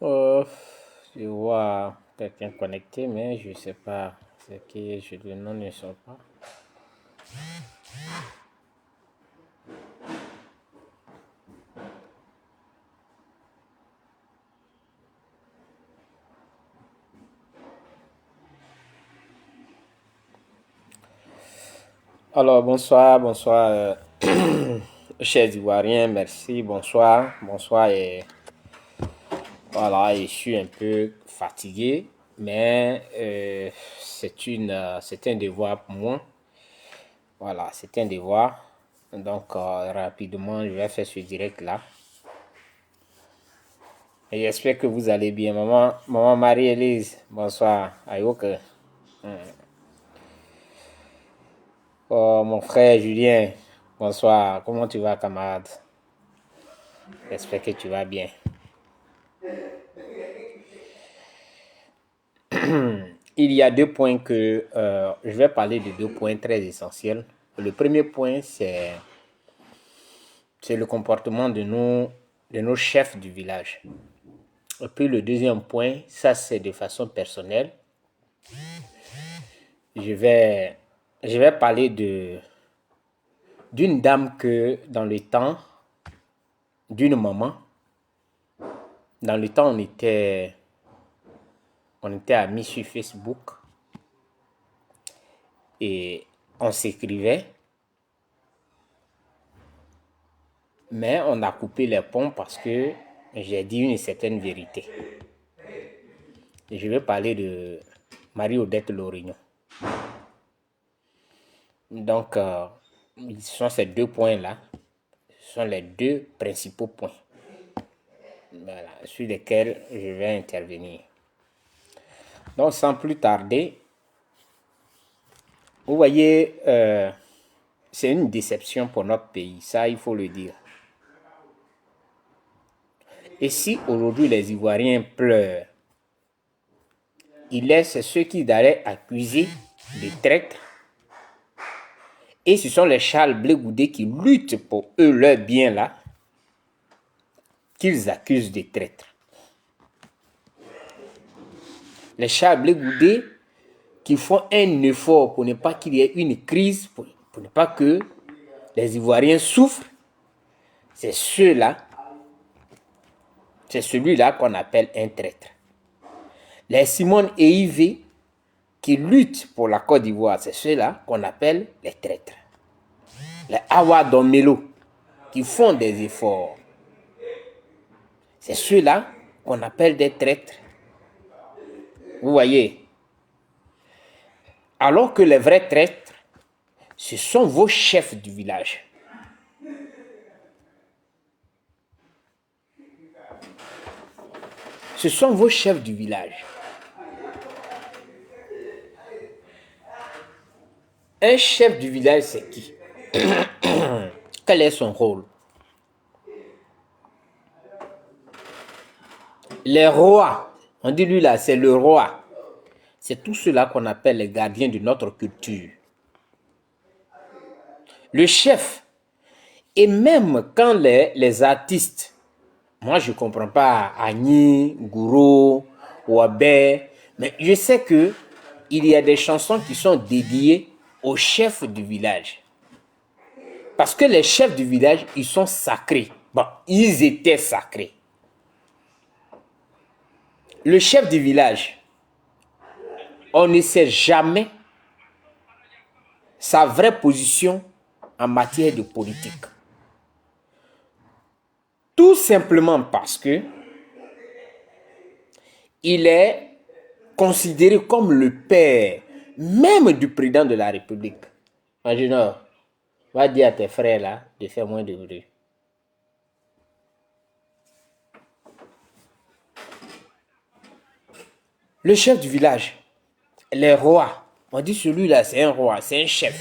Oh, je vois quelqu'un connecté, mais je ne sais pas ce qui je le nom ne sort pas. Alors, bonsoir, bonsoir, chers Ivoiriens, merci, bonsoir, bonsoir. Et voilà, je suis un peu fatigué, mais c'est un devoir pour moi. Voilà, c'est un devoir. Donc, rapidement, je vais faire ce direct-là. Et j'espère que vous allez bien. Maman Marie-Élise, bonsoir. Ayoke. Oh, mon frère Julien, bonsoir. Comment tu vas, camarade? J'espère que tu vas bien. Il y a deux points que je vais parler de deux points très essentiels. Le premier point, c'est le comportement de nos chefs du village. Et puis le deuxième point, ça c'est de façon personnelle. Je vais parler d'une dame que dans le temps, d'une maman, dans le temps on était amis sur Facebook et on s'écrivait, mais on a coupé les ponts parce que j'ai dit une certaine vérité. Et je vais parler de Marie-Odette Lorignon. Donc, ce sont ces deux points-là, ce sont les deux principaux points, voilà, sur lesquels je vais intervenir. Donc, sans plus tarder, vous voyez, c'est une déception pour notre pays, ça il faut le dire. Et si aujourd'hui les Ivoiriens pleurent, ils laissent ceux qui allaient accuser de traîtres. Et ce sont les Charles Blé Goudé qui luttent pour eux, leur bien là, qu'ils accusent de traîtres. Les Charles Blé Goudé qui font un effort pour ne pas qu'il y ait une crise, pour ne pas que les Ivoiriens souffrent, c'est ceux-là c'est celui-là qu'on appelle un traître. Les Simone et Yves qui luttent pour la Côte d'Ivoire, c'est ceux-là qu'on appelle les traîtres. Les Awa Domelo qui font des efforts, c'est ceux-là qu'on appelle des traîtres. Vous voyez? Alors que les vrais traîtres, ce sont vos chefs du village. Ce sont vos chefs du village. Un chef du village, c'est qui? Quel est son rôle? Les rois, on dit lui là, c'est le roi. C'est tout cela qu'on appelle les gardiens de notre culture. Le chef, et même quand les artistes, moi je ne comprends pas Agni, Gouro, Ouabé, mais je sais que il y a des chansons qui sont dédiées aux chefs du village. Parce que les chefs du village, ils sont sacrés. Bon, ils étaient sacrés. Le chef du village, on ne sait jamais sa vraie position en matière de politique. Tout simplement parce que il est considéré comme le père même du président de la République. Junior, va dire à tes frères là de faire moins de bruit. Le chef du village, les rois, on dit celui-là c'est un roi, c'est un chef.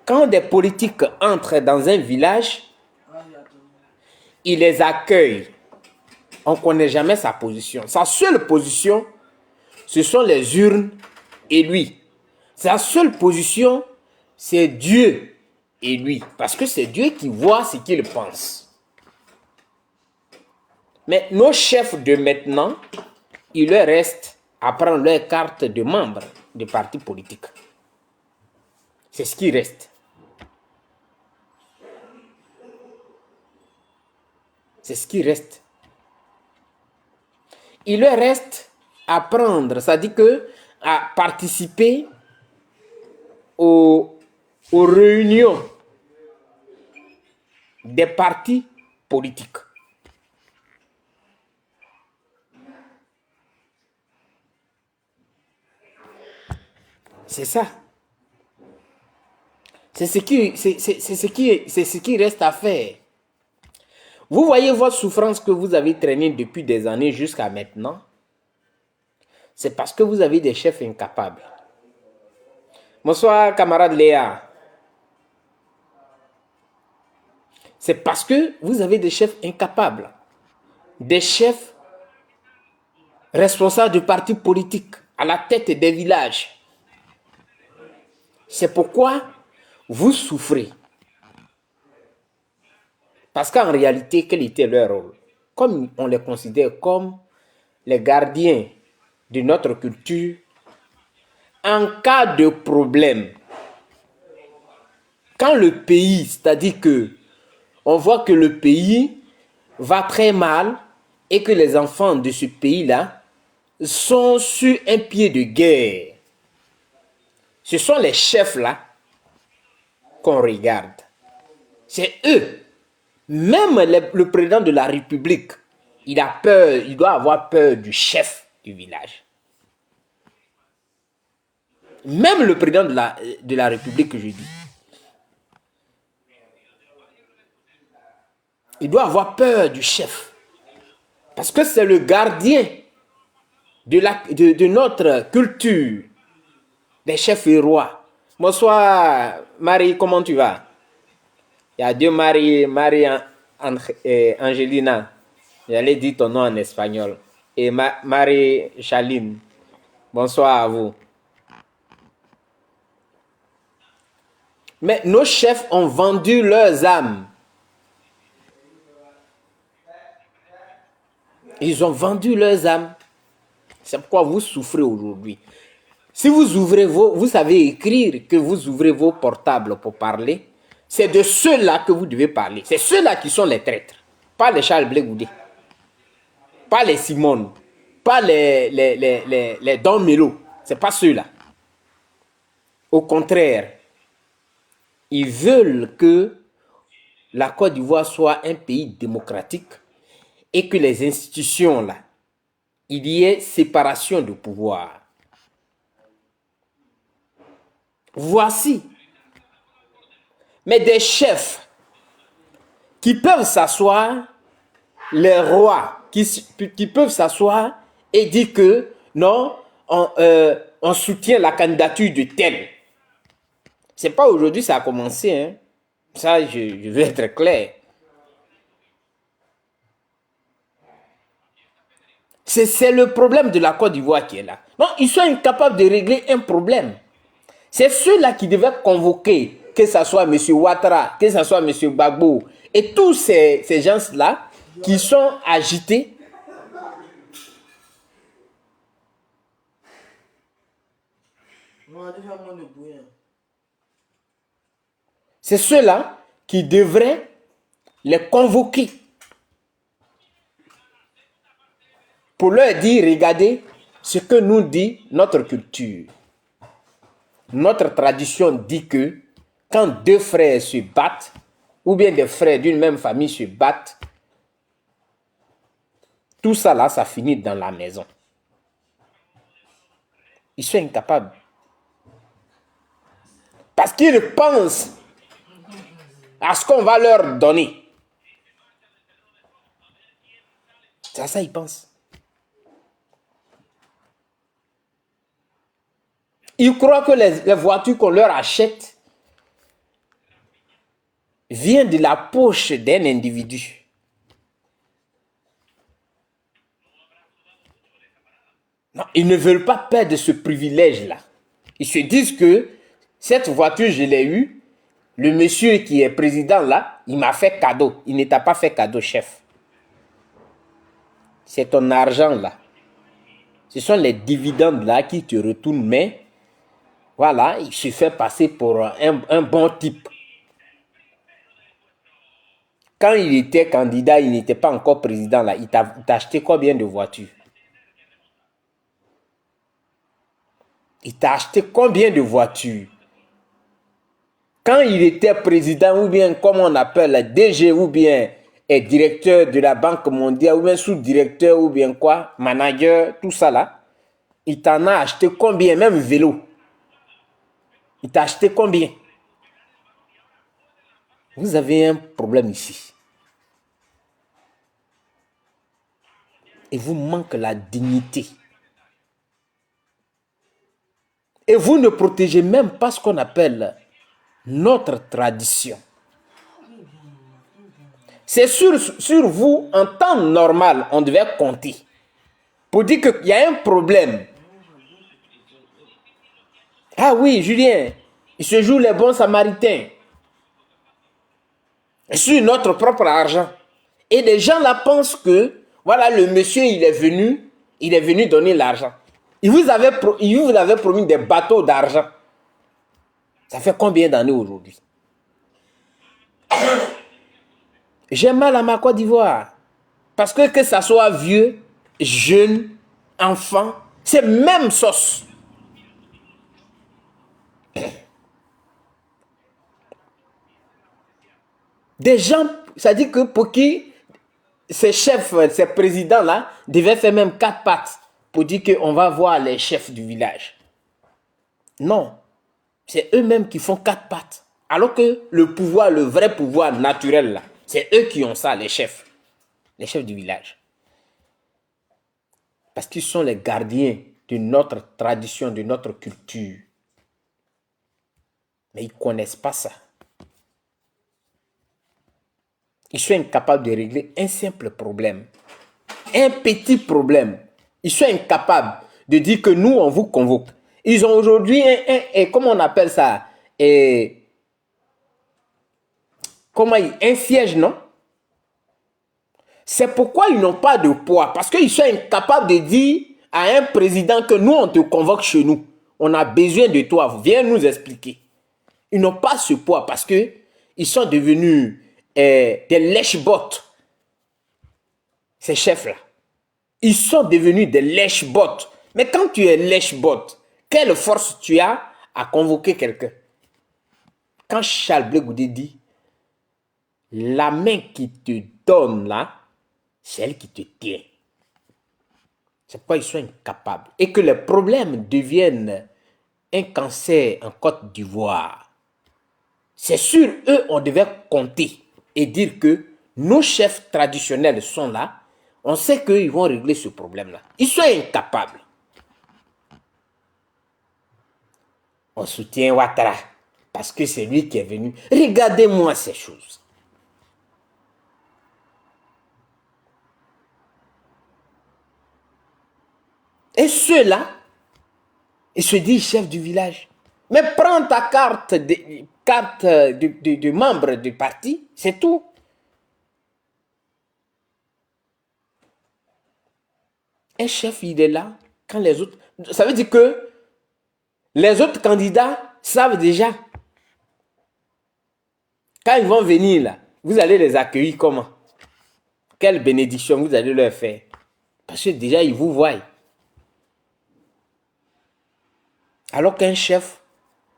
Quand des politiques entrent dans un village, il les accueille. On ne connaît jamais sa position. Sa seule position, ce sont les urnes et lui. Sa seule position, c'est Dieu et lui. Parce que c'est Dieu qui voit ce qu'il pense. Mais nos chefs de maintenant, il leur reste à prendre leur carte de membre de partis politiques. C'est ce qui reste. C'est ce qui reste. Il leur reste à prendre, c'est-à-dire que à participer aux réunions des partis politiques. C'est ça. C'est ce qui reste à faire. Vous voyez votre souffrance que vous avez traînée depuis des années jusqu'à maintenant. C'est parce que vous avez des chefs incapables. Bonsoir, camarade Léa. C'est parce que vous avez des chefs incapables. Des chefs responsables de partis politiques à la tête des villages. C'est pourquoi vous souffrez. Parce qu'en réalité, quel était leur rôle? Comme on les considère comme les gardiens de notre culture, en cas de problème, quand le pays, c'est-à-dire que on voit que le pays va très mal et que les enfants de ce pays-là sont sur un pied de guerre, ce sont les chefs-là qu'on regarde. C'est eux. Même le président de la République, il a peur, il doit avoir peur du chef du village. Même le président de la République, que je dis. Il doit avoir peur du chef. Parce que c'est le gardien de notre culture, des chefs et rois. Bonsoir, Marie, comment tu vas? Il y a deux Marie Angelina. J'allais dire ton nom en espagnol. Et Marie Chaline. Bonsoir à vous. Mais nos chefs ont vendu leurs âmes. Ils ont vendu leurs âmes. C'est pourquoi vous souffrez aujourd'hui. Si vous ouvrez vous savez écrire que vous ouvrez vos portables pour parler, c'est de ceux-là que vous devez parler. C'est ceux-là qui sont les traîtres. Pas les Charles Blé Goudé. Pas les Simone. Pas les Don Melo. C'est pas ceux-là. Au contraire, ils veulent que la Côte d'Ivoire soit un pays démocratique et que les institutions, là, il y ait séparation de pouvoir. Voici. Mais des chefs qui peuvent s'asseoir, les rois qui peuvent s'asseoir et dire que non, on soutient la candidature de tel. C'est pas aujourd'hui ça a commencé, hein. Ça, je veux être clair. C'est le problème de la Côte d'Ivoire qui est là. Non, ils sont incapables de régler un problème. C'est ceux-là qui devaient convoquer, que ce soit M. Ouattara, que ce soit M. Gbagbo, et tous ces gens-là qui sont agités. C'est ceux-là qui devraient les convoquer pour leur dire, regardez ce que nous dit notre culture. Notre tradition dit que quand deux frères se battent, ou bien des frères d'une même famille se battent, tout ça là, ça finit dans la maison. Ils sont incapables. Parce qu'ils pensent à ce qu'on va leur donner. C'est à ça qu'ils pensent. Ils croient que les voitures qu'on leur achète viennent de la poche d'un individu. Non, ils ne veulent pas perdre ce privilège-là. Ils se disent que cette voiture, je l'ai eue. Le monsieur qui est président là, il m'a fait cadeau. Il ne t'a pas fait cadeau, chef. C'est ton argent là. Ce sont les dividendes là qui te retournent, mais voilà, il se fait passer pour un bon type. Quand il était candidat, il n'était pas encore président là. Il t'a acheté combien de voitures? Il t'a acheté combien de voitures? Quand il était président, ou bien comme on appelle DG, ou bien directeur de la Banque mondiale, ou bien sous-directeur, ou bien quoi, manager, tout ça là, il t'en a acheté combien? Même vélo. Il t'a acheté combien? Vous avez un problème ici. Et vous manque la dignité. Et vous ne protégez même pas ce qu'on appelle notre tradition. C'est sur vous, en temps normal, on devait compter. Pour dire qu'il y a un problème. Ah oui, Julien, il se joue les bons samaritains. Sur notre propre argent. Et les gens là pensent que, voilà, le monsieur, il est venu donner l'argent. Il vous avait promis des bateaux d'argent. Ça fait combien d'années aujourd'hui? J'ai mal à ma Côte d'Ivoire. Parce que ça soit vieux, jeune, enfant, c'est même sauce. Des gens, ça dit que pour qui ces chefs, ces présidents-là, devaient faire même 4 pattes pour dire qu'on va voir les chefs du village. Non, c'est eux-mêmes qui font 4 pattes. Alors que le pouvoir, le vrai pouvoir naturel, là, c'est eux qui ont ça, les chefs du village. Parce qu'ils sont les gardiens de notre tradition, de notre culture. Mais ils ne connaissent pas ça. Ils sont incapables de régler un simple problème. Un petit problème. Ils sont incapables de dire que nous, on vous convoque. Ils ont aujourd'hui comment on appelle ça? Un siège, non? C'est pourquoi ils n'ont pas de poids. Parce qu'ils sont incapables de dire à un président que nous, on te convoque chez nous. On a besoin de toi. Viens nous expliquer. Ils n'ont pas ce poids parce qu'ils sont devenus des lèche-bottes. ces chefs-là. Ils sont devenus des lèche-bottes. Mais quand tu es lèche-botte, quelle force tu as à convoquer quelqu'un? Quand Charles Blé Goudé dit, la main qui te donne là, c'est elle qui te tient. C'est pourquoi ils sont incapables. Et que les problèmes deviennent un cancer en Côte d'Ivoire. C'est sur eux on devait compter et dire que nos chefs traditionnels sont là. On sait qu'ils vont régler ce problème-là. Ils sont incapables. On soutient Ouattara parce que c'est lui qui est venu. Regardez-moi ces choses. Et ceux-là, ils se disent chef du village. Mais prends ta carte de membre du parti, c'est tout. Un chef, il est là quand les autres... Ça veut dire que les autres candidats savent déjà. Quand ils vont venir là, vous allez les accueillir comment? Quelle bénédiction vous allez leur faire? Parce que déjà, ils vous voient. Alors qu'un chef,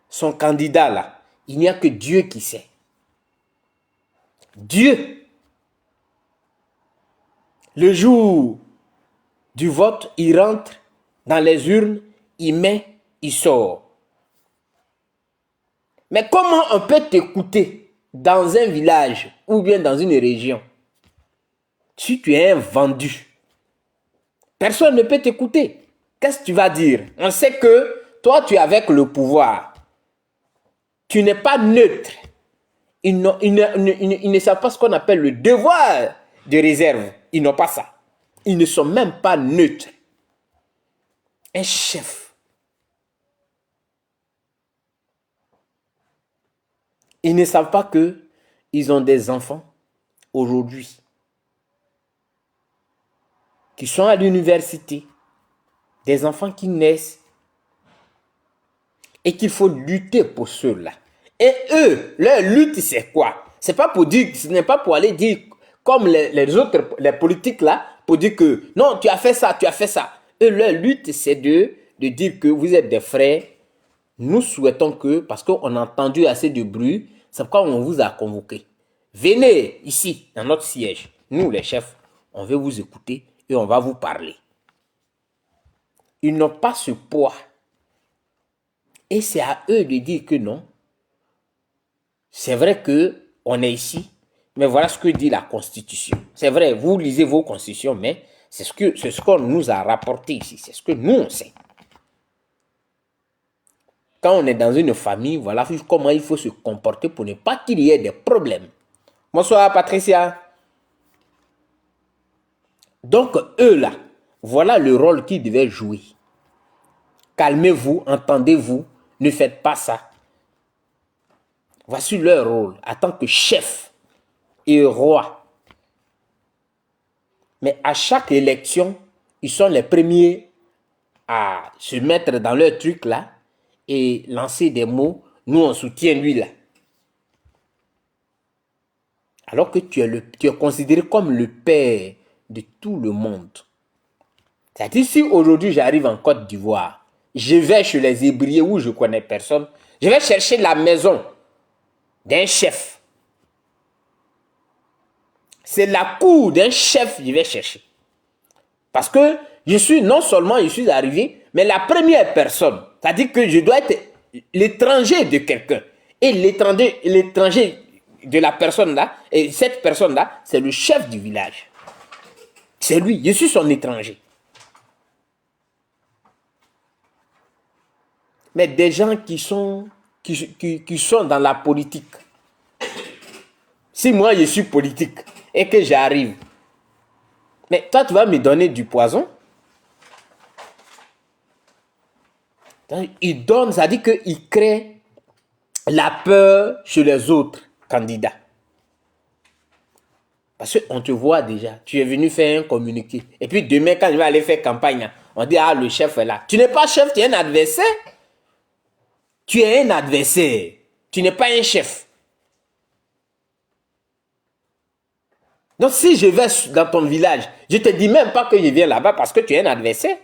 son candidat là, il n'y a que Dieu qui sait. Dieu. Le jour du vote, il rentre dans les urnes, il met, il sort. Mais comment on peut t'écouter dans un village ou bien dans une région si tu es un vendu? Personne ne peut t'écouter. Qu'est-ce que tu vas dire? On sait que toi, tu es avec le pouvoir. Tu n'es pas neutre. Ils ne savent pas ce qu'on appelle le devoir de réserve. Ils n'ont pas ça. Ils ne sont même pas neutres. Un chef. Ils ne savent pas qu'ils ont des enfants aujourd'hui qui sont à l'université, des enfants qui naissent et qu'il faut lutter pour ceux-là. Et eux, leur lutte, c'est quoi? C'est pas pour dire, ce n'est pas pour aller dire comme les autres, les politiques là, pour dire que non, tu as fait ça, tu as fait ça. Eux, leur lutte, c'est de dire que vous êtes des frères. Nous souhaitons que, parce qu'on a entendu assez de bruit, c'est pourquoi on vous a convoqué. Venez ici, dans notre siège. Nous, les chefs, on veut vous écouter et on va vous parler. Ils n'ont pas ce poids. Et c'est à eux de dire que non. C'est vrai qu'on est ici, mais voilà ce que dit la Constitution. C'est vrai, vous lisez vos constitutions, mais c'est ce qu'on nous a rapporté ici. C'est ce que nous, on sait. Quand on est dans une famille, voilà comment il faut se comporter pour ne pas qu'il y ait des problèmes. Bonsoir, Patricia. Donc, eux là, voilà le rôle qu'ils devaient jouer. Calmez-vous, entendez-vous, ne faites pas ça. Voici leur rôle en tant que chef et roi. Mais à chaque élection, ils sont les premiers à se mettre dans leur truc là et lancer des mots. Nous, on soutient lui là. Alors que tu es considéré comme le père de tout le monde. C'est-à-dire, si aujourd'hui j'arrive en Côte d'Ivoire, je vais chez les Hébriers où je ne connais personne, je vais chercher la maison d'un chef. C'est la cour d'un chef que je vais chercher. Parce que non seulement je suis arrivé, mais la première personne, c'est-à-dire que je dois être l'étranger de quelqu'un. Et l'étranger de la personne là, et cette personne là, c'est le chef du village. C'est lui, je suis son étranger. Mais des gens qui sont dans la politique. Si moi je suis politique et que j'arrive, mais toi tu vas me donner du poison. Il donne, ça dit qu'il crée la peur chez les autres candidats. Parce qu'on te voit déjà, tu es venu faire un communiqué. Et puis demain, quand je vais aller faire campagne, on dit, ah, le chef est là. Tu n'es pas chef, tu es un adversaire. Tu es un adversaire. Tu n'es pas un chef. Donc si je vais dans ton village, je ne te dis même pas que je viens là-bas parce que tu es un adversaire.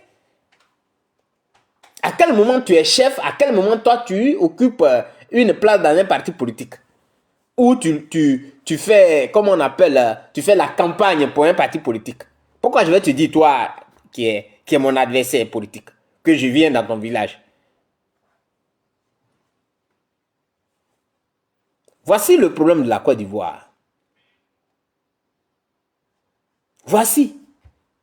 À quel moment tu es chef? À quel moment toi tu occupes une place dans un parti politique? Ou tu fais, comment on appelle, tu fais la campagne pour un parti politique. Pourquoi je vais te dire, toi, qui est mon adversaire politique, que je viens dans ton village? Voici le problème de la Côte d'Ivoire. Voici.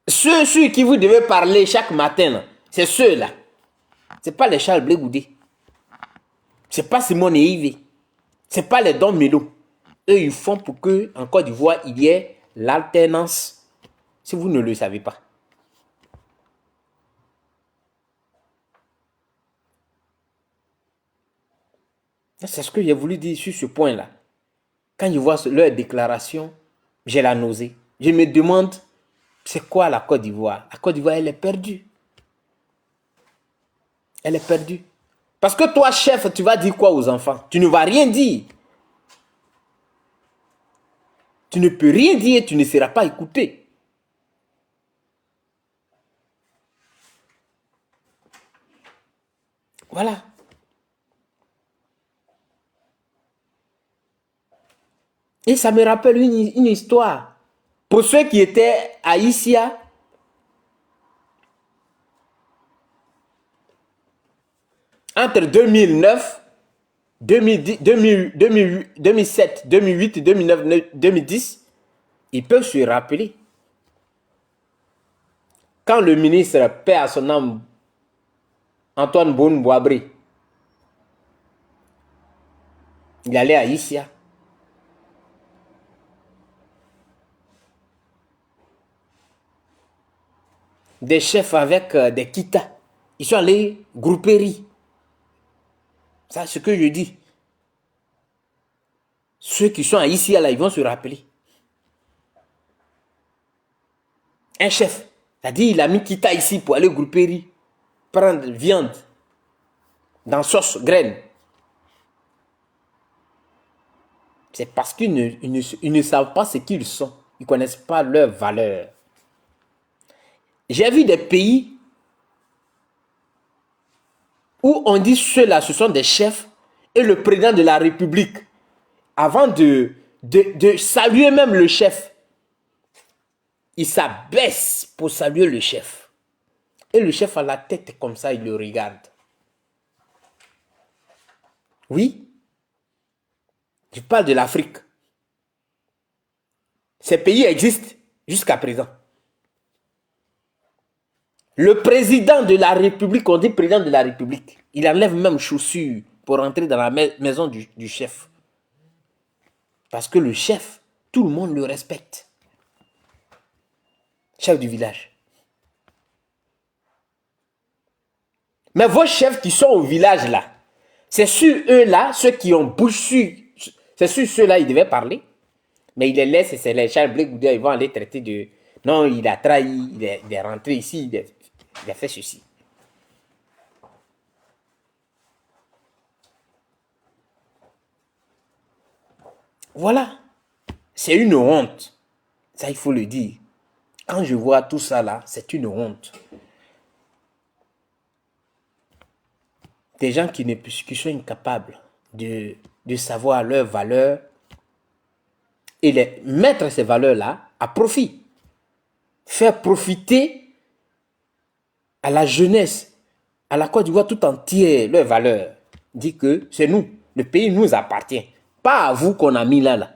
Ceux qui vous devez parler chaque matin, c'est ceux-là. Ce n'est pas les Charles Blé Goudé. Ce n'est pas Simone et Yves. Ce n'est pas les Don Melo. Eux, ils font pour que en Côte d'Ivoire, il y ait l'alternance. Si vous ne le savez pas. C'est ce que j'ai voulu dire sur ce point-là. Quand je vois leur déclaration, j'ai la nausée. Je me demande, c'est quoi la Côte d'Ivoire? La Côte d'Ivoire, elle est perdue. Elle est perdue. Parce que toi, chef, tu vas dire quoi aux enfants? Tu ne vas rien dire. Tu ne peux rien dire et tu ne seras pas écouté. Voilà. Et ça me rappelle une histoire. Pour ceux qui étaient à Issia, entre 2009, 2007, 2008, 2009, 2010, ils peuvent se rappeler. Quand le ministre, paix à son âme, Antoine Bonne-Boabré, il allait à Issia. Des chefs avec des kitas. Ils sont allés grouper riz. Ça, c'est ce que je dis. Ceux qui sont ici, là, ils vont se rappeler. Un chef, c'est-à-dire il a mis kita ici pour aller grouper riz, prendre viande dans sauce graine. C'est parce qu'ils ne savent pas ce qu'ils sont. Ils ne connaissent pas leurs valeurs. J'ai vu des pays où on dit ceux-là, ce sont des chefs et le président de la République, avant de saluer même le chef, il s'abaisse pour saluer le chef. Et le chef a la tête comme ça, il le regarde. Oui, je parle de l'Afrique. Ces pays existent jusqu'à présent. Le président de la République, on dit président de la République, il enlève même chaussures pour rentrer dans la maison du chef. Parce que le chef, tout le monde le respecte. Chef du village. Mais vos chefs qui sont au village là, c'est sur eux-là, ceux qui ont bouché, c'est sur ceux-là ils devaient parler. Mais il les laisse, c'est les Charles Blé Goudé, ils vont aller traiter de... Non, il a trahi, il est rentré ici, il a fait ceci. Voilà. C'est une honte. Ça, il faut le dire. Quand je vois tout ça là, c'est une honte. Des gens qui sont incapables de savoir leurs valeurs et mettre ces valeurs-là à profit. Faire profiter à la jeunesse, à la Côte d'Ivoire tout entière, leurs valeurs. Dit que c'est nous, le pays nous appartient. Pas à vous qu'on a mis là.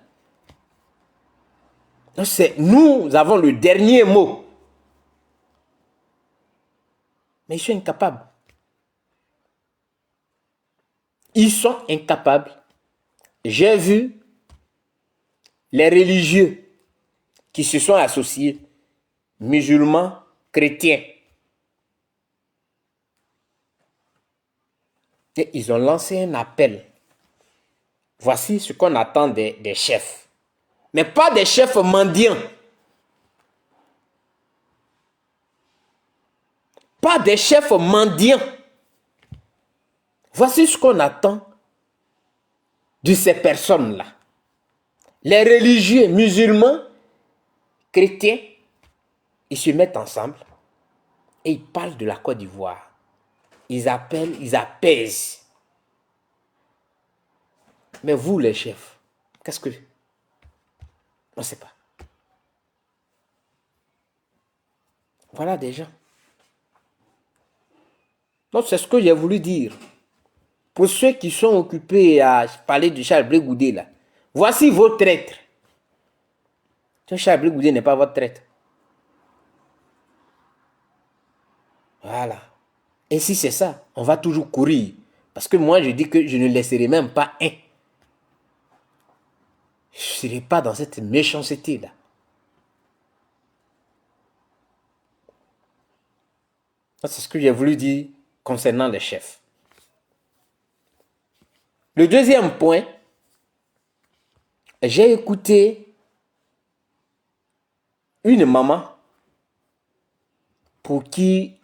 Donc nous avons le dernier mot. Mais ils sont incapables. Ils sont incapables. J'ai vu les religieux qui se sont associés, musulmans, chrétiens. Et ils ont lancé un appel. Voici ce qu'on attend des chefs. Mais pas des chefs mendiants. Pas des chefs mendiants. Voici ce qu'on attend de ces personnes-là. Les religieux musulmans chrétiens, ils se mettent ensemble et ils parlent de la Côte d'Ivoire. Ils appellent, ils apaisent. Mais vous, les chefs, qu'est-ce que... On ne sait pas. Voilà des gens. Donc, c'est ce que j'ai voulu dire. Pour ceux qui sont occupés à parler de Charles Blé Goudé, là, voici vos traîtres. Charles Blé Goudé n'est pas votre traître. Voilà. Et si c'est ça, on va toujours courir. Parce que moi, je dis que je ne laisserai même pas un. Je ne serai pas dans cette méchanceté-là. C'est ce que j'ai voulu dire concernant les chefs. Le deuxième point, j'ai écouté une maman pour qui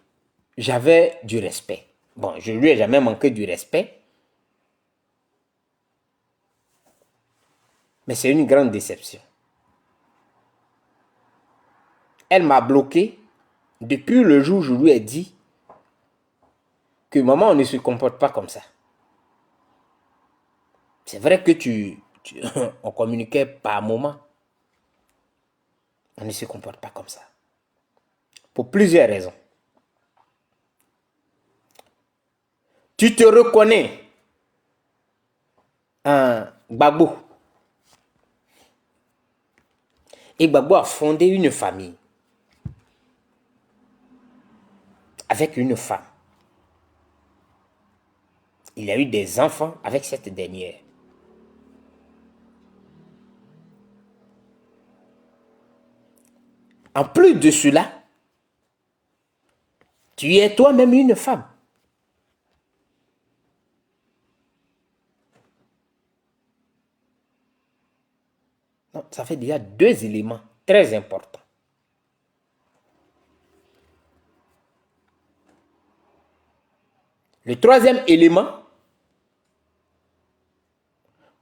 j'avais du respect. Bon, je lui ai jamais manqué du respect. Mais c'est une grande déception. Elle m'a bloqué depuis le jour où je lui ai dit que maman, on ne se comporte pas comme ça. C'est vrai que on communiquait par moment. On ne se comporte pas comme ça. Pour plusieurs raisons. Tu te reconnais en Gbagbo. Et Gbagbo a fondé une famille avec une femme. Il a eu des enfants avec cette dernière. En plus de cela, tu es toi-même une femme. Donc, ça fait déjà deux éléments très importants. Le troisième élément,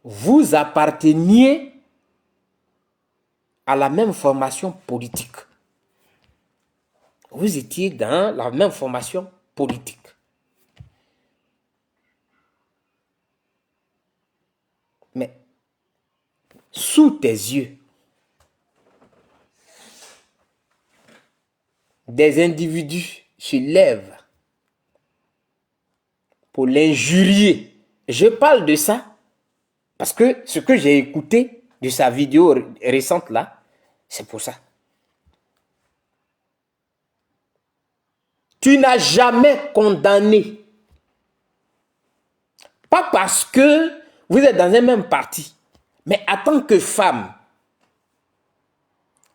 vous apparteniez à la même formation politique. Vous étiez dans la même formation politique. Mais sous tes yeux, des individus se lèvent pour l'injurier. Je parle de ça parce que ce que j'ai écouté de sa vidéo récente là, c'est pour ça. Tu n'as jamais condamné. Pas parce que vous êtes dans un même parti, mais en tant que femme,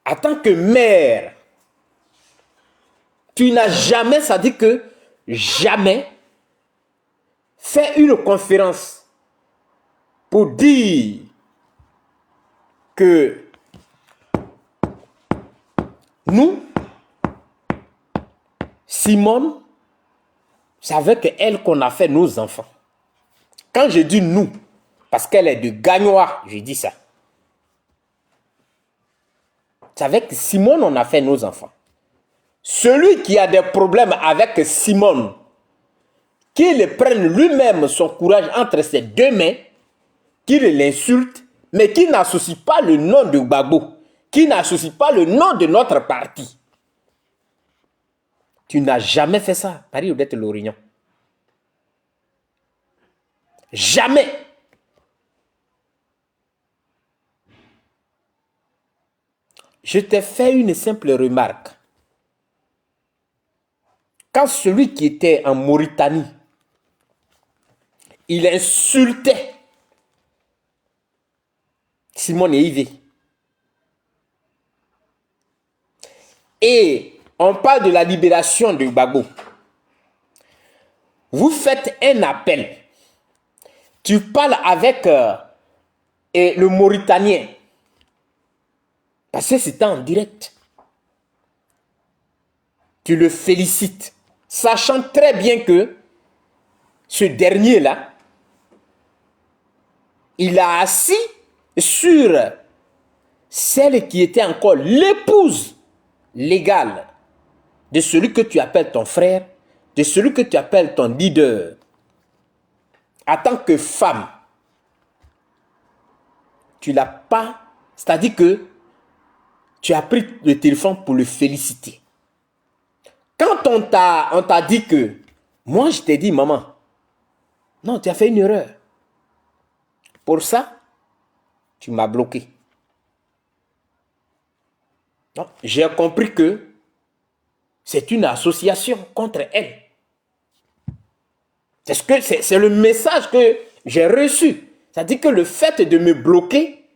en tant que mère, tu n'as jamais, ça dit que jamais, fait une conférence pour dire que nous, Simone, c'est avec elle qu'on a fait nos enfants. Quand je dis nous, parce qu'elle est de Gagnoa, je dis ça. C'est avec Simone on a fait nos enfants. Celui qui a des problèmes avec Simone, qu'il prenne lui-même son courage entre ses deux mains, qu'il l'insulte, mais qui n'associe pas le nom de Gbagbo, qui n'associe pas le nom de notre parti. Tu n'as jamais fait ça, Marie-Odette Lorignon. Jamais. Je t'ai fait une simple remarque. Quand celui qui était en Mauritanie, il insultait Simone et Yves. Et on parle de la libération de Gbagbo. Vous faites un appel. Tu parles avec le Mauritanien. Parce que c'était en direct. Tu le félicites. Sachant très bien que ce dernier-là, il a assis sur celle qui était encore l'épouse légale de celui que tu appelles ton frère, de celui que tu appelles ton leader, en tant que femme, tu l'as pas, c'est-à-dire que tu as pris le téléphone pour le féliciter. Quand on t'a dit que, moi je t'ai dit, maman, non, tu as fait une erreur. Pour ça, tu m'as bloqué. J'ai compris que c'est une association contre elle. C'est le message que j'ai reçu. C'est-à-dire que le fait de me bloquer,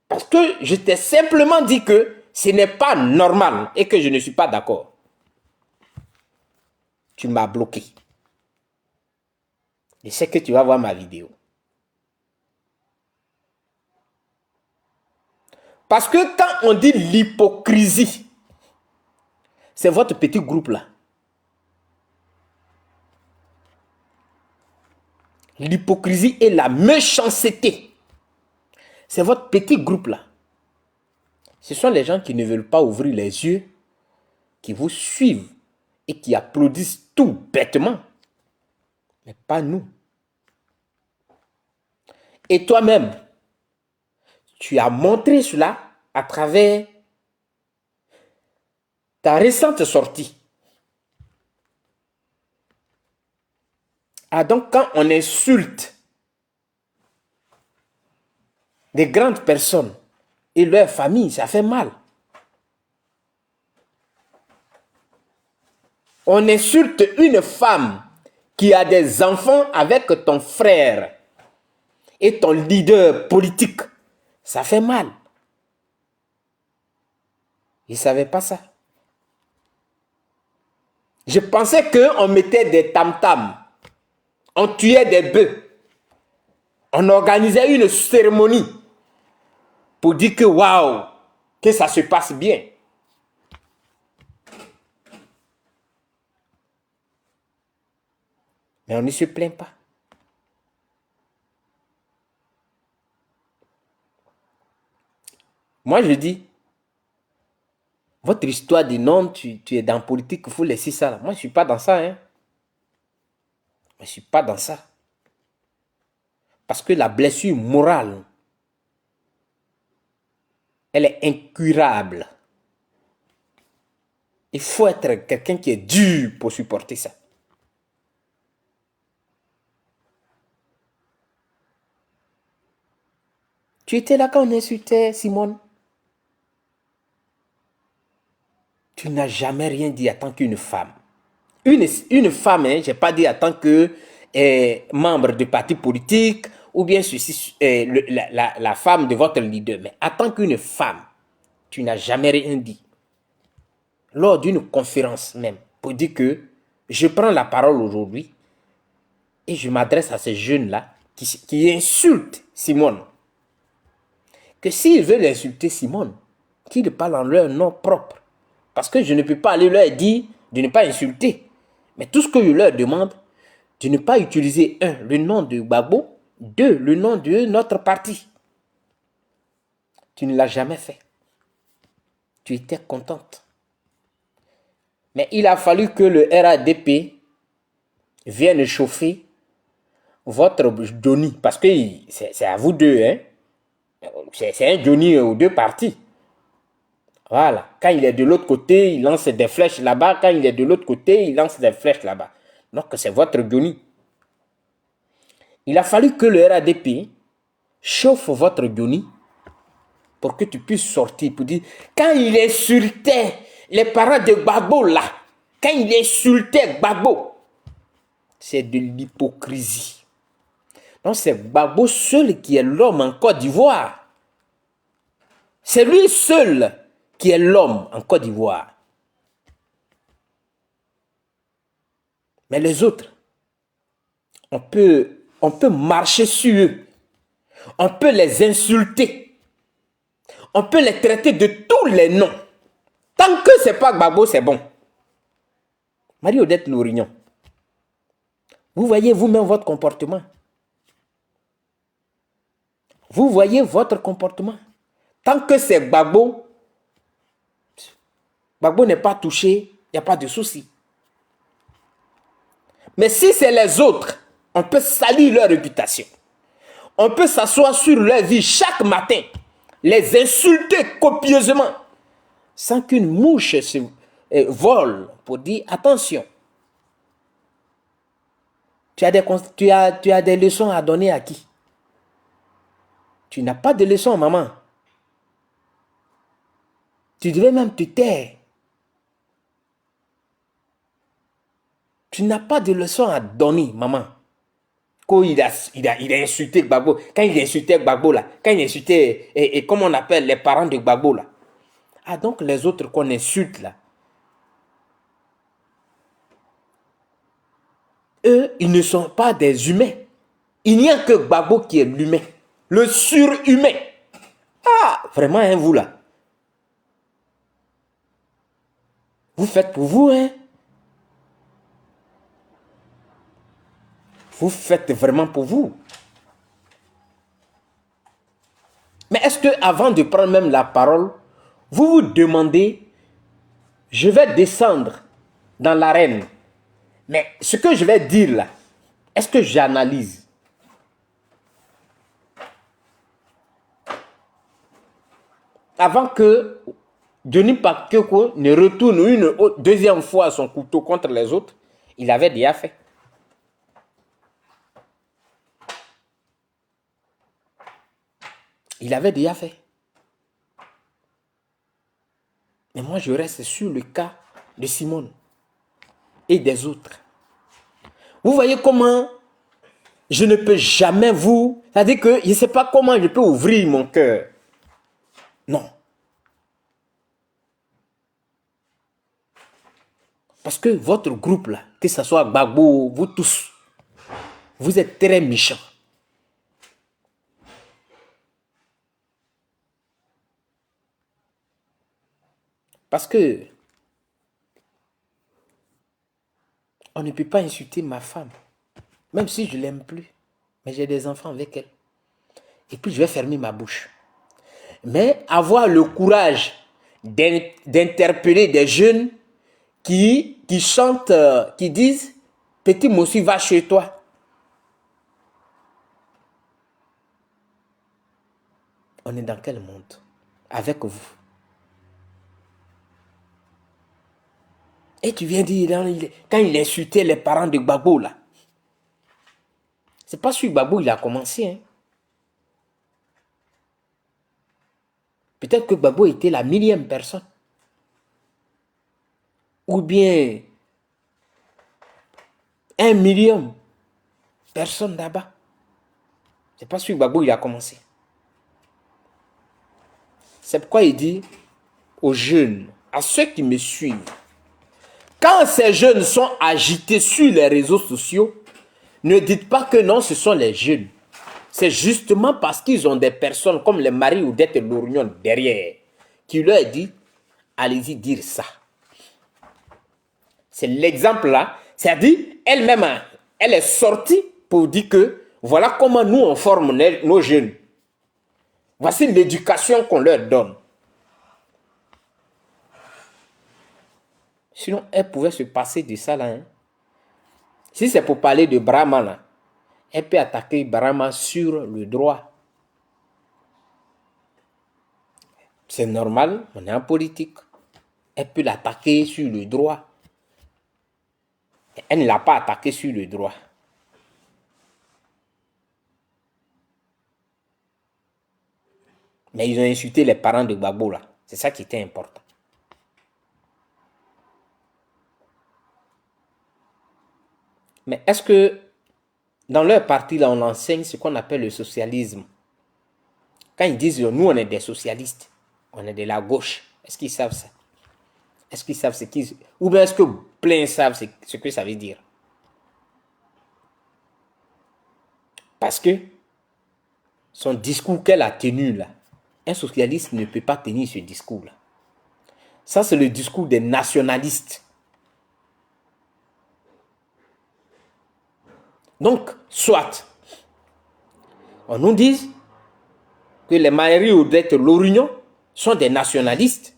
parce que je t'ai simplement dit que ce n'est pas normal et que je ne suis pas d'accord. Tu m'as bloqué. Je sais que tu vas voir ma vidéo. Parce que quand on dit l'hypocrisie, c'est votre petit groupe là. L'hypocrisie et la méchanceté, c'est votre petit groupe là. Ce sont les gens qui ne veulent pas ouvrir les yeux, qui vous suivent et qui applaudissent tout bêtement. Mais pas nous. Et toi-même, tu as montré cela à travers ta récente sortie. Ah, donc quand on insulte des grandes personnes et leur famille, ça fait mal. On insulte une femme qui a des enfants avec ton frère et ton leader politique. Ça fait mal. Je ne savais pas ça. Je pensais qu'on mettait des tam-tams. On tuait des bœufs. On organisait une cérémonie pour dire que waouh, que ça se passe bien. Mais on ne se plaint pas. Moi, je dis, votre histoire de non, tu es dans la politique, il faut laisser ça là. Moi, je ne suis pas dans ça. Hein. Je ne suis pas dans ça. Parce que la blessure morale, elle est incurable. Il faut être quelqu'un qui est dur pour supporter ça. Tu étais là quand on insultait Simone. Tu n'as jamais rien dit en tant qu'une femme. Une femme, hein, je n'ai pas dit en tant que membre de parti politique ou bien ceci, la femme de votre leader. Mais en tant qu'une femme, tu n'as jamais rien dit. Lors d'une conférence même, pour dire que je prends la parole aujourd'hui et je m'adresse à ces jeunes-là qui insultent Simone. Que s'ils veulent insulter Simone, qu'ils parlent en leur nom propre. Parce que je ne peux pas aller leur dire de ne pas insulter. Mais tout ce que je leur demande, de ne pas utiliser, 1, le nom de Gbagbo, 2, le nom de notre parti. Tu ne l'as jamais fait. Tu étais contente. Mais il a fallu que le RADP vienne chauffer votre Johnny. Parce que c'est à vous deux, hein. C'est un Johnny aux deux parties. Voilà. Quand il est de l'autre côté, il lance des flèches là-bas. Quand il est de l'autre côté, il lance des flèches là-bas. Donc, c'est votre Johnny. Il a fallu que le RADP chauffe votre Johnny pour que tu puisses sortir pour dire, quand il insultait les parents de Gbagbo là, quand il insultait Gbagbo, c'est de l'hypocrisie. Donc, c'est Gbagbo seul qui est l'homme en Côte d'Ivoire. C'est lui seul qui est l'homme en Côte d'Ivoire. Mais les autres, on peut marcher sur eux. On peut les insulter. On peut les traiter de tous les noms. Tant que ce n'est pas Gbagbo, c'est bon. Marie-Odette Lorignon, vous voyez vous-même votre comportement. Vous voyez votre comportement. Tant que c'est Gbagbo, Gbagbo n'est pas touché, il n'y a pas de souci. Mais si c'est les autres, on peut salir leur réputation. On peut s'asseoir sur leur vie chaque matin, les insulter copieusement, sans qu'une mouche se vole pour dire attention. Tu as des leçons à donner à qui? Tu n'as pas de leçons, maman. Tu devais même te taire. Tu n'as pas de leçons à donner, maman. Quand il a insulté Gbagbo, quand il insultait Gbagbo là, quand il insultait, et comment on appelle les parents de Gbagbo là. Ah donc les autres qu'on insulte là, eux, ils ne sont pas des humains. Il n'y a que Gbagbo qui est l'humain, le surhumain. Ah, vraiment, hein, vous là. Vous faites pour vous, hein. Vous faites vraiment pour vous. Mais est-ce que avant de prendre même la parole, vous vous demandez, je vais descendre dans l'arène, mais ce que je vais dire là, est-ce que j'analyse? Avant que Johnny Pakeko ne retourne une deuxième fois son couteau contre les autres, il avait déjà fait. Il avait déjà fait. Mais moi, je reste sur le cas de Simone et des autres. Vous voyez comment je ne peux jamais vous... C'est-à-dire que je ne sais pas comment je peux ouvrir mon cœur. Non. Parce que votre groupe là, que ce soit Gbagbo, vous tous, vous êtes très méchants. Parce que on ne peut pas insulter ma femme, même si je ne l'aime plus. Mais j'ai des enfants avec elle. Et puis je vais fermer ma bouche. Mais avoir le courage d'interpeller des jeunes qui chantent, qui disent « Petit Moussi, va chez toi ». On est dans quel monde? Avec vous. Et tu viens dire, quand il insultait les parents de Gbagbo là, c'est pas sur Gbagbo il a commencé. Hein. Peut-être que Gbagbo était la 1000e personne. Ou bien 1 million de personnes là-bas. C'est pas sur Gbagbo il a commencé. C'est pourquoi il dit aux jeunes, à ceux qui me suivent, quand ces jeunes sont agités sur les réseaux sociaux, ne dites pas que non, ce sont les jeunes. C'est justement parce qu'ils ont des personnes comme les Marie Odette Lourignon derrière qui leur dit, allez-y dire ça. C'est l'exemple là. C'est-à-dire, elle-même, elle est sortie pour dire que voilà comment nous on forme nos jeunes. Voici l'éducation qu'on leur donne. Sinon, elle pouvait se passer de ça là. Hein. Si c'est pour parler de Brahma là, elle peut attaquer Brahma sur le droit. C'est normal, on est en politique. Elle peut l'attaquer sur le droit. Elle ne l'a pas attaqué sur le droit. Mais ils ont insulté les parents de Gbagbo là. C'est ça qui était important. Mais est-ce que dans leur parti là, on enseigne ce qu'on appelle le socialisme? Quand ils disent nous on est des socialistes, on est de la gauche, est-ce qu'ils savent ça? Est-ce qu'ils savent ce qu'ils... Ou bien est-ce que plein savent ce que ça veut dire? Parce que son discours qu'elle a tenu là, un socialiste ne peut pas tenir ce discours là. Ça c'est le discours des nationalistes. Donc, soit on nous dit que les Marie-Odette Lorignon sont des nationalistes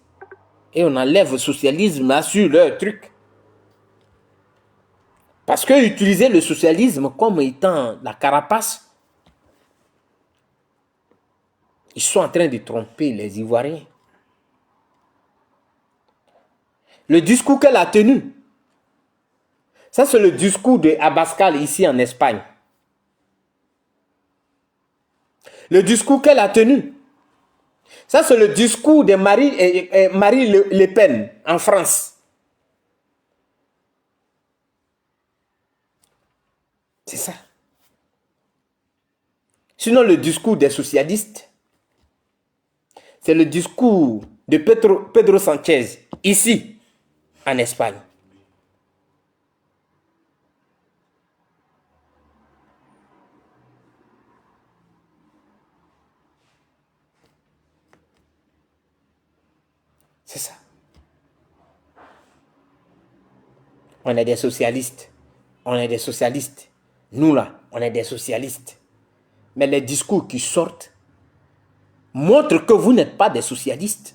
et on enlève le socialisme là sur leur truc. Parce que utiliser le socialisme comme étant la carapace, ils sont en train de tromper les Ivoiriens. Le discours qu'elle a tenu, ça c'est le discours de Abascal ici en Espagne. Le discours qu'elle a tenu, ça c'est le discours de Marie Le Pen en France. C'est ça. Sinon le discours des socialistes, c'est le discours de Pedro Sanchez ici en Espagne. C'est ça. On est des socialistes. On est des socialistes. Nous là, on est des socialistes. Mais les discours qui sortent montrent que vous n'êtes pas des socialistes.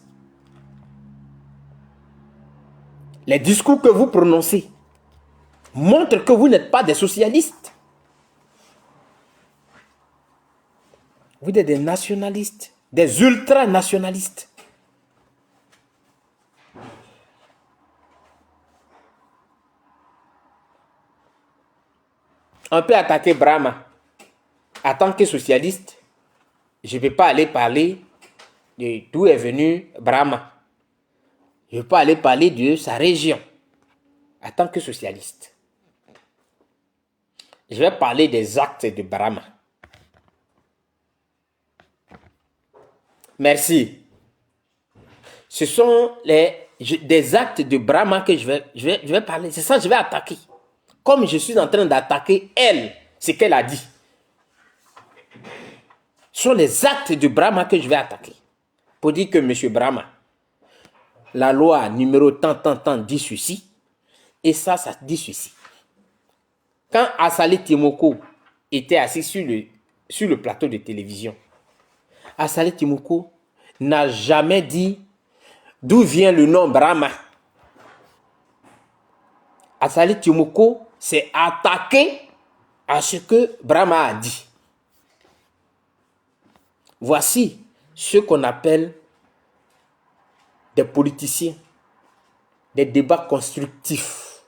Les discours que vous prononcez montrent que vous n'êtes pas des socialistes. Vous êtes des nationalistes, des ultranationalistes. On peut attaquer Brahma. En tant que socialiste, je ne vais pas aller parler de d'où est venu Brahma. Je ne vais pas aller parler de sa région. En tant que socialiste, je vais parler des actes de Brahma. Merci. Ce sont des actes de Brahma que je vais parler. C'est ça que je vais attaquer. Comme je suis en train d'attaquer elle, ce qu'elle a dit. Ce sont les actes de Brahma que je vais attaquer. Pour dire que M. Brahma, la loi numéro tant dit ceci, et ça dit ceci. Quand Assalé Timoko était assis sur le plateau de télévision, Assalé Timoko n'a jamais dit d'où vient le nom Brahma. Assalé Timoko s'est attaqué à ce que Brahma a dit. Voici ce qu'on appelle des politiciens, des débats constructifs.